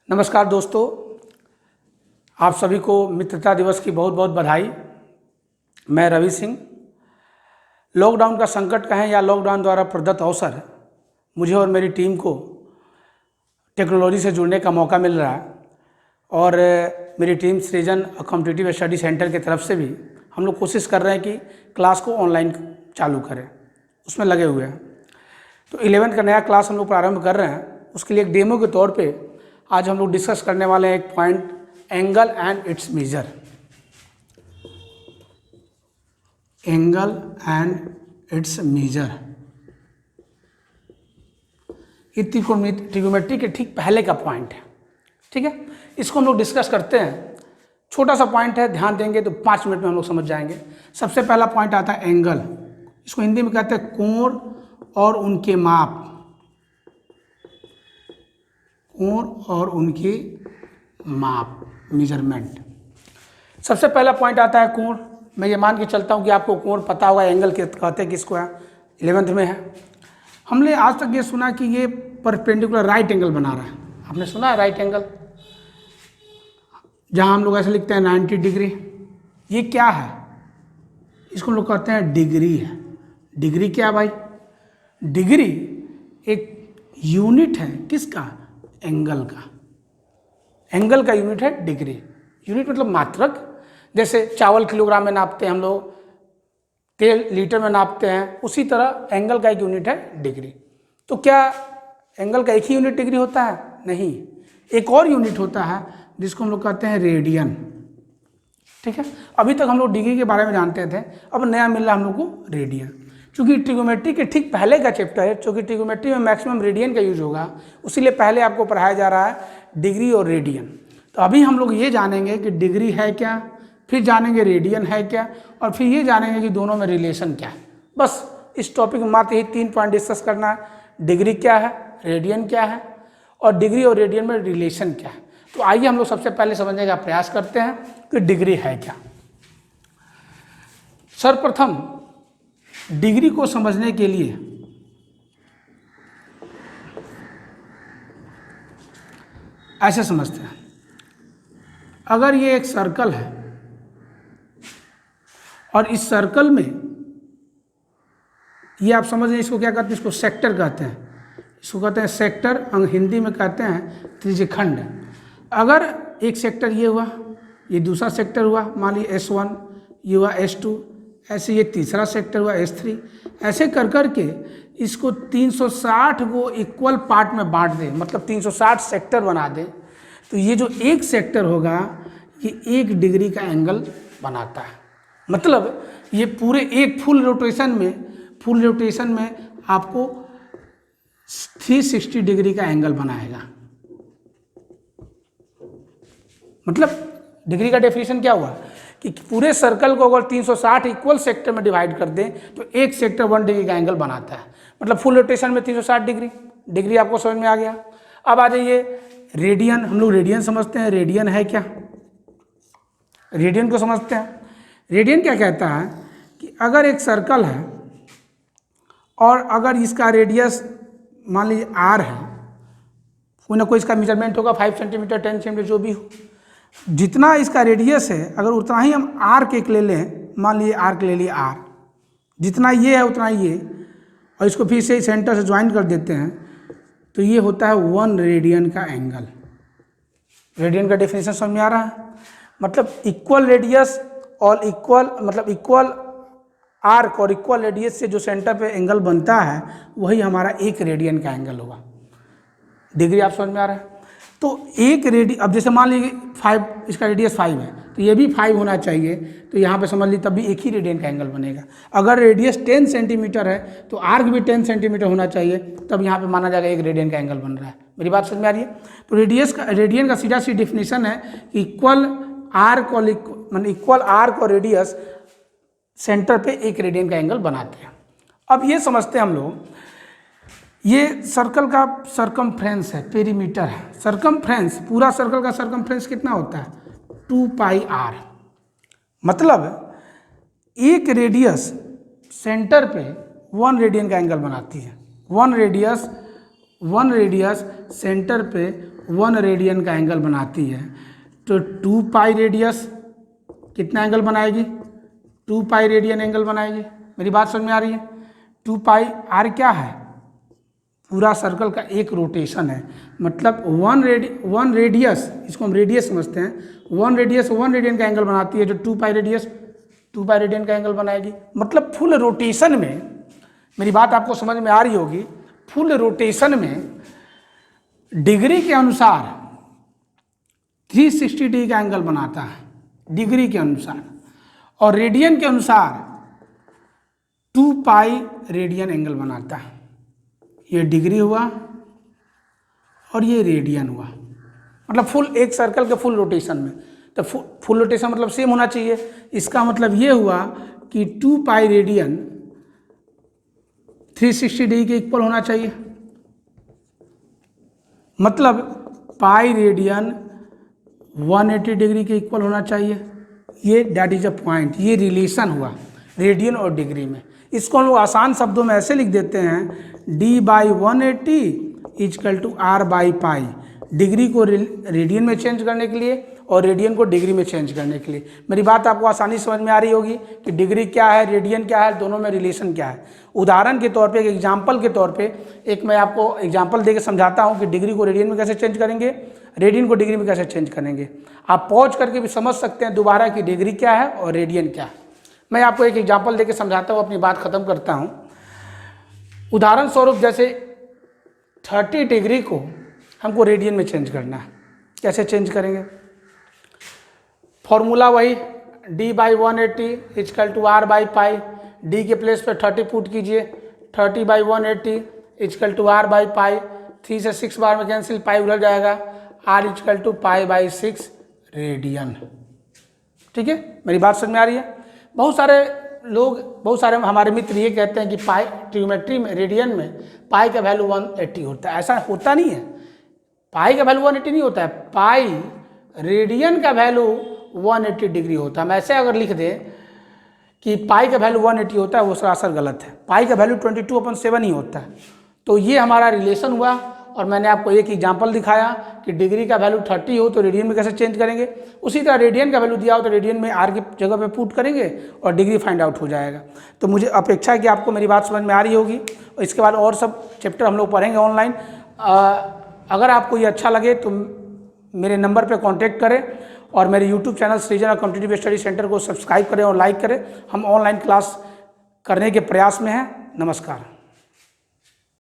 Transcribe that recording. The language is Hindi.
नमस्कार दोस्तों, आप सभी को मित्रता दिवस की बहुत बहुत बधाई। मैं रवि सिंह। लॉकडाउन का संकट कहें या लॉकडाउन द्वारा प्रदत्त अवसर, मुझे और मेरी टीम को टेक्नोलॉजी से जुड़ने का मौका मिल रहा है और मेरी टीम सृजन कॉम्पिटिटिव स्टडी सेंटर की तरफ से भी हम लोग कोशिश कर रहे हैं कि क्लास को ऑनलाइन चालू करें, उसमें लगे हुए हैं। तो 11th का नया क्लास हम लोग प्रारंभ कर रहे हैं। उसके लिए एक डेमो के तौर पे आज हम लोग डिस्कस करने वाले हैं एक point, angle and its measure. Angle and its measure, ये ट्रिगोनोमेट्री के ठीक पहले का पॉइंट है। ठीक है, इसको हम लोग डिस्कस करते हैं। छोटा सा पॉइंट है, ध्यान देंगे तो 5 मिनट में हम लोग समझ जाएंगे। सबसे पहला पॉइंट आता है एंगल। इसको हिंदी में कहते हैं कोण और उनके माप। कोण और उनके माप, मेजरमेंट। सबसे पहला पॉइंट आता है कोण। मैं ये मान के चलता हूँ कि आपको कोण पता होगा, एंगल के कहते हैं किसको है, 11th में है। हमने आज तक ये सुना कि ये परपेंडिकुलर राइट एंगल बना रहा है। आपने सुना है राइट एंगल, जहाँ हम लोग ऐसे लिखते हैं 90 डिग्री। ये क्या है? इसको हम लोग कहते हैं डिग्री है। डिग्री क्या भाई? डिग्री एक यूनिट है किसका? एंगल का। एंगल का यूनिट है डिग्री। यूनिट मतलब मात्रक। जैसे चावल किलोग्राम में नापते हैं हम लोग, तेल लीटर में नापते हैं, उसी तरह एंगल का एक यूनिट है डिग्री। तो क्या एंगल का एक ही यूनिट डिग्री होता है? नहीं, एक और यूनिट होता है जिसको हम लोग कहते हैं रेडियन। ठीक है, अभी तक हम लोग डिग्री के बारे में जानते थे, अब नया मिल रहा है हम लोग को रेडियन। क्योंकि ट्रिगोनोमेट्री के ठीक पहले का चैप्टर है, क्योंकि ट्रिगोनोमेट्री में मैक्सिमम रेडियन का यूज होगा, उसीलिए पहले आपको पढ़ाया जा रहा है डिग्री और रेडियन। तो अभी हम लोग ये जानेंगे कि डिग्री है क्या, फिर जानेंगे रेडियन है क्या, और फिर ये जानेंगे कि दोनों में रिलेशन क्या है। बस इस टॉपिक में मात्र यही 3 पॉइंट डिस्कस करना है। डिग्री क्या है, रेडियन क्या है, और डिग्री और रेडियन में रिलेशन क्या है। तो आइए हम लोग सबसे पहले समझने का प्रयास करते हैं कि डिग्री है क्या। सर्वप्रथम डिग्री को समझने के लिए ऐसे समझते हैं, अगर ये एक सर्कल है और इस सर्कल में ये आप समझ रहे हैं, इसको क्या कहते हैं? इसको सेक्टर कहते हैं। इसको कहते हैं सेक्टर, हिंदी में कहते हैं त्रिज्यखंड। अगर एक सेक्टर ये हुआ, ये दूसरा सेक्टर हुआ, मान लीजिए S1, ये हुआ S2, ऐसे ये तीसरा सेक्टर हुआ S3, ऐसे कर कर के इसको 360 को इक्वल पार्ट में बांट दें, मतलब 360 सेक्टर बना दें, तो ये जो एक सेक्टर होगा ये 1 डिग्री का एंगल बनाता है। मतलब ये पूरे एक फुल रोटेशन में आपको 360 डिग्री का एंगल बनाएगा। मतलब डिग्री का डेफिनेशन क्या हुआ कि पूरे सर्कल को अगर 360 इक्वल सेक्टर में डिवाइड कर दें तो एक सेक्टर 1 डिग्री का एंगल बनाता है। मतलब फुल रोटेशन में 360 डिग्री। डिग्री आपको समझ में आ गया। अब आ जाइए रेडियन। हम लोग रेडियन समझते हैं। रेडियन है क्या? रेडियन को समझते हैं। रेडियन क्या कहता है कि अगर एक सर्कल है और अगर इसका रेडियस मान लीजिए r है, कोई ना कोई इसका मेजरमेंट होगा, 5 सेंटीमीटर, 10 सेंटीमीटर, जो भी हो, जितना इसका रेडियस है अगर उतना ही हम आर्क एक ले लें, मान लीजिए आर्क ले लिए r, जितना ये है उतना ये, और इसको फिर से सेंटर से ज्वाइन कर देते हैं, तो ये होता है 1 रेडियन का एंगल। रेडियन का डेफिनेशन समझ में आ रहा है? मतलब इक्वल रेडियस और इक्वल आर्क और इक्वल रेडियस से जो सेंटर पे एंगल बनता है वही हमारा 1 रेडियन का एंगल होगा। डिग्री आप समझ में आ रहा है? तो एक रेडियन, अब जैसे मान लीजिए 5, इसका रेडियस 5 है तो ये भी 5 होना चाहिए, तो यहाँ पे समझ लीजिए तब भी 1 ही रेडियन का एंगल बनेगा। अगर रेडियस 10 सेंटीमीटर है तो आर्क भी 10 सेंटीमीटर होना चाहिए, तब यहाँ पे माना जाएगा 1 रेडियन का एंगल बन रहा है। मेरी बात समझ में आ रही है? तो रेडियन का सीधा सीधा डेफिनेशन है कि इक्वल आर्क और रेडियस सेंटर पे 1 रेडियन का एंगल बनाते हैं। अब ये समझते हैं हम लोग, ये सर्कल का सरकमफ्रेंस है, पेरीमीटर है। सरकमफ्रेंस, पूरा सर्कल का सरकमफ्रेंस कितना होता है? 2πr। मतलब एक रेडियस सेंटर पे 1 रेडियन का एंगल बनाती है। वन रेडियस सेंटर पे 1 रेडियन का एंगल बनाती है तो 2 पाई रेडियस कितना एंगल बनाएगी? 2 पाई रेडियन एंगल बनाएगी। मेरी बात समझ में आ रही है? 2 पाई आर क्या है? पूरा सर्कल का एक रोटेशन है, मतलब 1 रेडियस, इसको हम रेडियस समझते हैं। 1 रेडियस 1 रेडियन का एंगल बनाती है, जो 2 पाई रेडियस 2 पाई रेडियन का एंगल बनाएगी। मतलब फुल रोटेशन में, मेरी बात आपको समझ में आ रही होगी, फुल रोटेशन में डिग्री के अनुसार 360 डिग्री का एंगल बनाता है, डिग्री के अनुसार, और रेडियन के अनुसार 2 पाई रेडियन एंगल बनाता है। ये डिग्री हुआ और ये रेडियन हुआ, मतलब फुल एक सर्कल के फुल रोटेशन में। तो फुल रोटेशन मतलब सेम होना चाहिए। इसका मतलब ये हुआ कि 2 पाई रेडियन 360 डिग्री के इक्वल होना चाहिए। मतलब पाई रेडियन 180 डिग्री के इक्वल होना चाहिए। ये दैट इज अ पॉइंट, ये रिलेशन हुआ रेडियन और डिग्री में। इसको हम लोग आसान शब्दों में ऐसे लिख देते हैं, d/180 इजकल टू r/पाई। डिग्री को रेडियन में चेंज करने के लिए और रेडियन को डिग्री में चेंज करने के लिए। मेरी बात आपको आसानी समझ में आ रही होगी कि डिग्री क्या है, रेडियन क्या है, दोनों में रिलेशन क्या है। उदाहरण के तौर पे, एक एग्जाम्पल के तौर पे एक मैं आपको एग्जाम्पल देके समझाता हूँ कि डिग्री को रेडियन में कैसे चेंज करेंगे, रेडियन को डिग्री में कैसे चेंज करेंगे। आप पॉज करके भी समझ सकते हैं दोबारा कि डिग्री क्या है और रेडियन क्या है। मैं आपको एक एग्जाम्पल देके समझाता हूँ, अपनी बात खत्म करता हूँ। उदाहरण स्वरूप जैसे 30 डिग्री को हमको रेडियन में चेंज करना है, कैसे चेंज करेंगे? फॉर्मूला वही, d/180 इजकल टू r/पाई। डी के प्लेस पे 30 पुट कीजिए, 30/180 इजकल टू r/पाई। 3 से 6 बार में कैंसिल, पाई उधर जाएगा, r इजकल टू पाई/6 रेडियन। ठीक है, मेरी बात समझ में आ रही है? बहुत सारे हमारे मित्र ये कहते हैं कि पाई ट्रिग्नोमेट्री में, रेडियन में पाई का वैल्यू 180 होता है। ऐसा होता नहीं है, पाई का वैल्यू 180 नहीं होता है, पाई रेडियन का वैल्यू 180 डिग्री होता है। हम ऐसे अगर लिख दें कि पाई का वैल्यू 180 होता है, वो सरासर गलत है। पाई का वैल्यू 22/7 ही होता है। तो ये हमारा रिलेशन हुआ, और मैंने आपको एक एग्जाम्पल दिखाया कि डिग्री का वैल्यू 30 हो तो रेडियन में कैसे चेंज करेंगे। उसी तरह रेडियन का वैल्यू दिया हो तो रेडियन में आर की जगह पे पुट करेंगे और डिग्री फाइंड आउट हो जाएगा। तो मुझे अपेक्षा है कि आपको मेरी बात समझ में आ रही होगी, और इसके बाद और सब चैप्टर हम लोग पढ़ेंगे ऑनलाइन। अगर आपको ये अच्छा लगे तो मेरे नंबर पर कॉन्टैक्ट करें, और मेरे यूट्यूब चैनल सृजन और कॉम्पिटिटिव स्टडी सेंटर को सब्सक्राइब करें और लाइक करें। हम ऑनलाइन क्लास करने के प्रयास में हैं। नमस्कार।